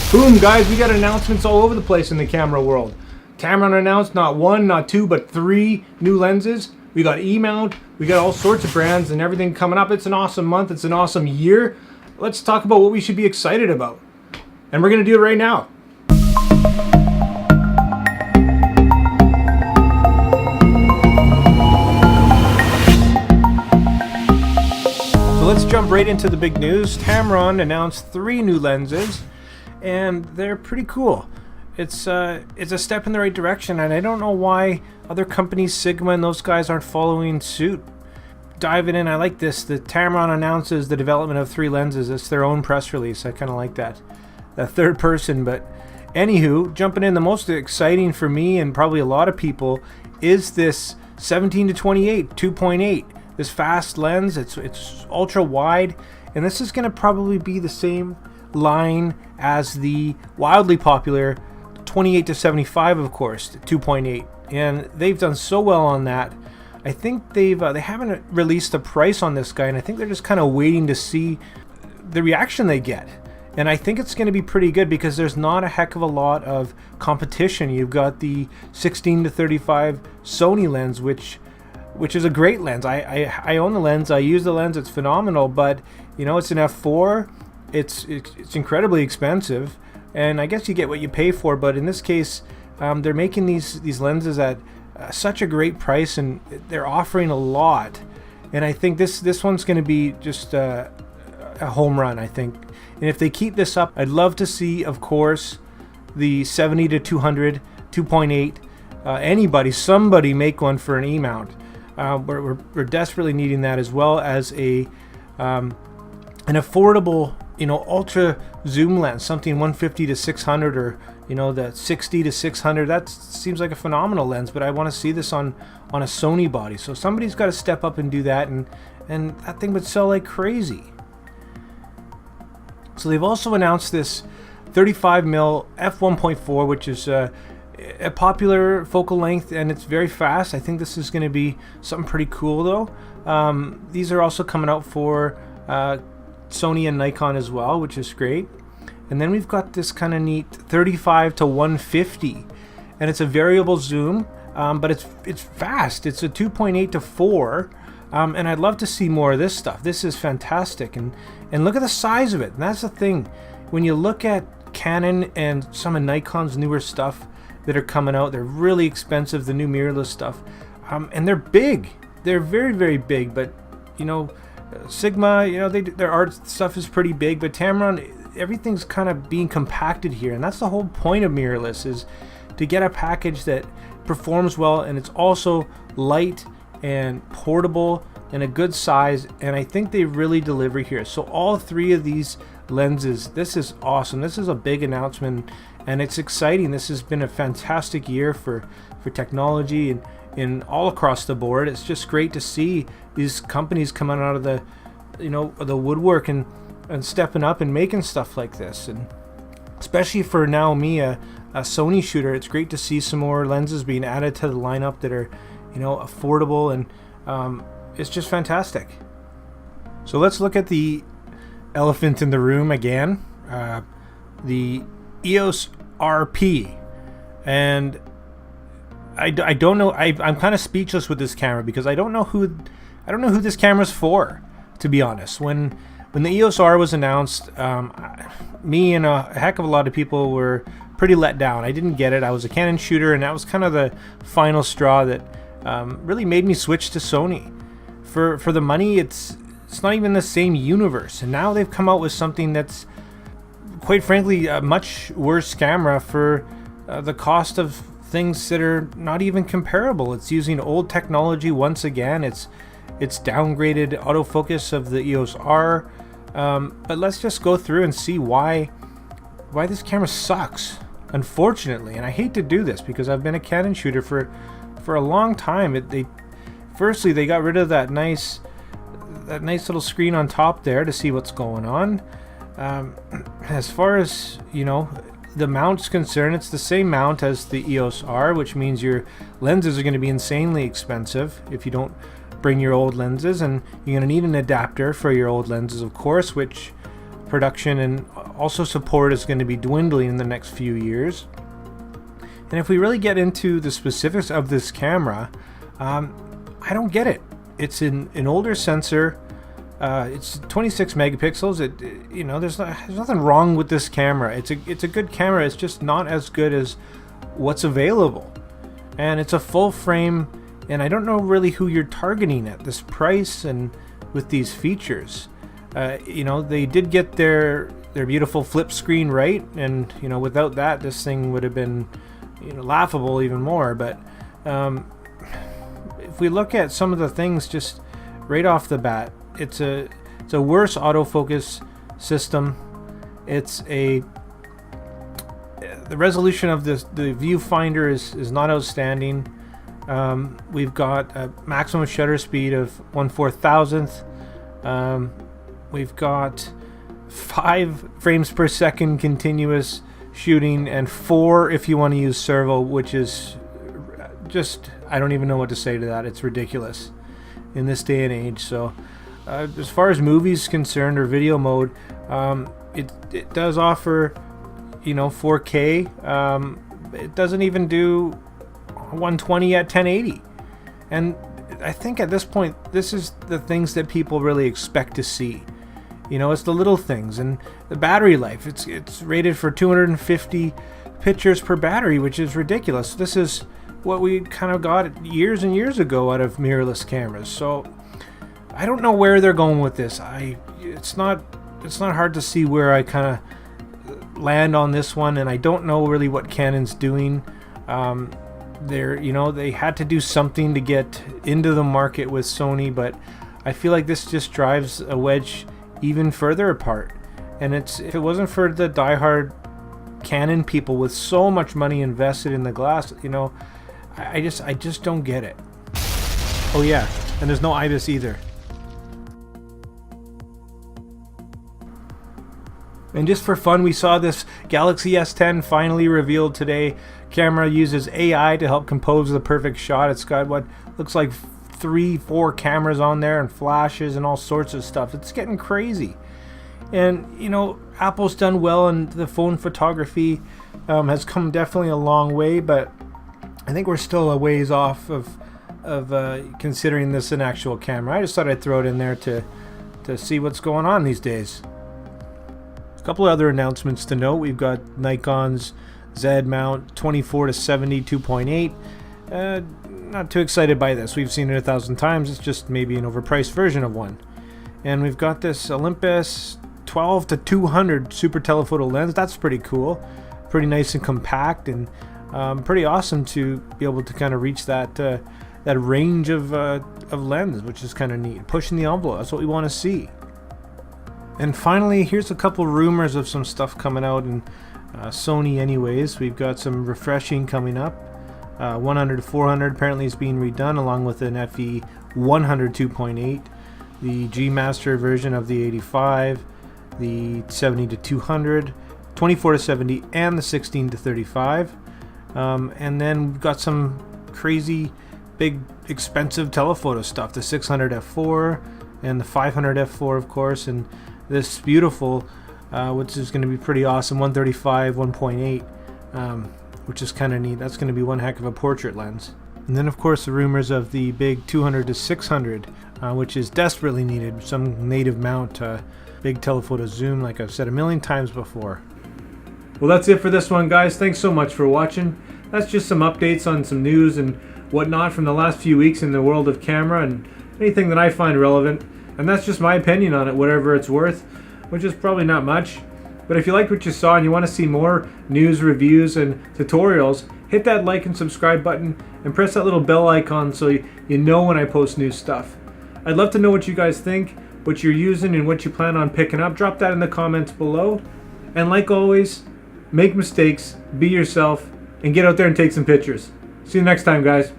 Boom, guys, we got announcements all over the place in the camera world. Tamron announced not one, not two, but 3 new lenses. We got E-mount, we got all sorts of brands and everything coming up. It's an awesome month, it's an awesome year. Let's talk about what we should be excited about. And we're gonna do it right now. So let's jump right into the big news. Tamron announced 3 new lenses, and they're pretty cool. It's a step in the right direction, and I don't know why other companies, Sigma and those guys, aren't following suit. Diving in, I like this. The Tamron announces the development of 3 lenses. It's their own press release. I kind of like that third person. But anywho, jumping in, the most exciting for me and probably a lot of people is this 17-28 2.8. This fast lens. It's ultra wide, and this is going to probably be the same line as the wildly popular 28-75, of course, 2.8, and they've done so well on that. I think they haven't released a price on this guy, and I think they're just kind of waiting to see the reaction they get. And I think it's going to be pretty good because there's not a heck of a lot of competition. You've got the 16-35 Sony lens, which is a great lens. I own the lens. I use the lens. It's phenomenal, but you know, it's an f4. It's incredibly expensive, and I guess you get what you pay for. But in this case, they're making these lenses at such a great price, and they're offering a lot. And I think this one's going to be just a home run, I think. And if they keep this up, I'd love to see, of course, the 70-200 2.8. Somebody make one for an E-mount. We're desperately needing that, as well as an affordable, ultra zoom lens, something 150-600, or the 60-600. That seems like a phenomenal lens, but I want to see this on a Sony body. So somebody's got to step up and do that, and that thing would sell like crazy. So they've also announced this 35mm f1.4, which is a popular focal length, and it's very fast. I think this is going to be something pretty cool, though. These are also coming out for Sony and Nikon as well, which is great. And then we've got this kind of neat 35-150, and it's a variable zoom, but it's fast. It's a 2.8-4, and I'd love to see more of this stuff. This is fantastic, and look at the size of it. And that's the thing, when you look at Canon and some of Nikon's newer stuff that are coming out, they're really expensive, the new mirrorless stuff, and they're big. They're very, very big, but Sigma, their art stuff is pretty big, but Tamron, everything's kind of being compacted here, and that's the whole point of mirrorless, is to get a package that performs well, and it's also light and portable and a good size, and I think they really deliver here. So all 3 of these lenses, this is awesome. This is a big announcement, and it's exciting. This has been a fantastic year for technology and in all across the board. It's just great to see these companies coming out of the the woodwork and stepping up and making stuff like this. And especially for now, me, a Sony shooter, it's great to see some more lenses being added to the lineup that are affordable, and it's just fantastic. So let's look at the elephant in the room again, the Eos Rp. And I don't know. I'm kind of speechless with this camera because I don't know who this camera's for, to be honest. When the EOS R was announced, me and a heck of a lot of people were pretty let down. I didn't get it. I was a Canon shooter, and that was kind of the final straw that really made me switch to Sony. For the money, it's not even the same universe, and now they've come out with something that's, quite frankly, a much worse camera for the cost of things that are not even comparable. It's using old technology once again. It's downgraded autofocus of the EOS R, but let's just go through and see why this camera sucks, unfortunately. And I hate to do this because I've been a Canon shooter for a long time. Firstly, they got rid of that nice little screen on top there to see what's going on. As far as the mount's concerned, it's the same mount as the EOS R, which means your lenses are going to be insanely expensive if you don't bring your old lenses, and you're going to need an adapter for your old lenses, of course, which production and also support is going to be dwindling in the next few years. And if we really get into the specifics of this camera, I don't get it. It's an older sensor. It's 26 megapixels. There's nothing wrong with this camera. It's a good camera. It's just not as good as what's available. And it's a full frame, and I don't know really who you're targeting at this price and with these features. They did get their beautiful flip screen right, and without that, this thing would have been laughable even more. But if we look at some of the things just right off the bat, it's a worse autofocus system. The resolution of the viewfinder is not outstanding. We've got a maximum shutter speed of 1/4000th. We've got 5 frames per second continuous shooting, and 4 if you want to use servo, which is just, I don't even know what to say to that. It's ridiculous in this day and age. So as far as movies concerned, or video mode, it does offer 4K. It doesn't even do 120 at 1080, and I think at this point this is the things that people really expect to see. It's the little things. And the battery life, it's rated for 250 pictures per battery, which is ridiculous. This is what we kind of got years and years ago out of mirrorless cameras. So I don't know where they're going with this. It's not hard to see where I kind of land on this one, and I don't know really what Canon's doing. They had to do something to get into the market with Sony, but I feel like this just drives a wedge even further apart. And if it wasn't for the diehard Canon people with so much money invested in the glass, I just don't get it. Oh yeah, and there's no IBIS either. And just for fun, we saw this Galaxy S10 finally revealed today. Camera uses AI to help compose the perfect shot. It's got what looks like 3-4 cameras on there, and flashes and all sorts of stuff. It's getting crazy. And Apple's done well, and the phone photography has come definitely a long way, but I think we're still a ways off of considering this an actual camera. I just thought I'd throw it in there to see what's going on these days. A couple of other announcements to note. We've got Nikon's Z mount 24-70 2.8. Not too excited by this. We've seen it 1,000 times. It's just maybe an overpriced version of one. And we've got this Olympus 12-200 super telephoto lens. That's pretty cool. Pretty nice and compact, and pretty awesome to be able to kind of reach that range of lens, which is kind of neat. Pushing the envelope. That's what we want to see. And finally, here's a couple rumors of some stuff coming out in Sony anyways. We've got some refreshing coming up. 100-400 apparently is being redone, along with an FE 100 2.8, the G Master version of the 85, the 70-200, 24-70, and the 16-35. And then we've got some crazy big expensive telephoto stuff, the 600 f4 and the 500 f4 of course, and this beautiful which is going to be pretty awesome, 135 1.8, which is kind of neat. That's going to be one heck of a portrait lens. And then of course the rumors of the big 200-600, which is desperately needed, some native mount big telephoto zoom, like I've said a million times before. Well, that's it for this one, guys. Thanks so much for watching. That's just some updates on some news and whatnot from the last few weeks in the world of camera, and anything that I find relevant. And that's just my opinion on it, whatever it's worth, which is probably not much. But if you liked what you saw and you want to see more news, reviews, and tutorials, hit that like and subscribe button and press that little bell icon so you know when I post new stuff. I'd love to know what you guys think, what you're using, and what you plan on picking up. Drop that in the comments below. And like always, make mistakes, be yourself, and get out there and take some pictures. See you next time, guys.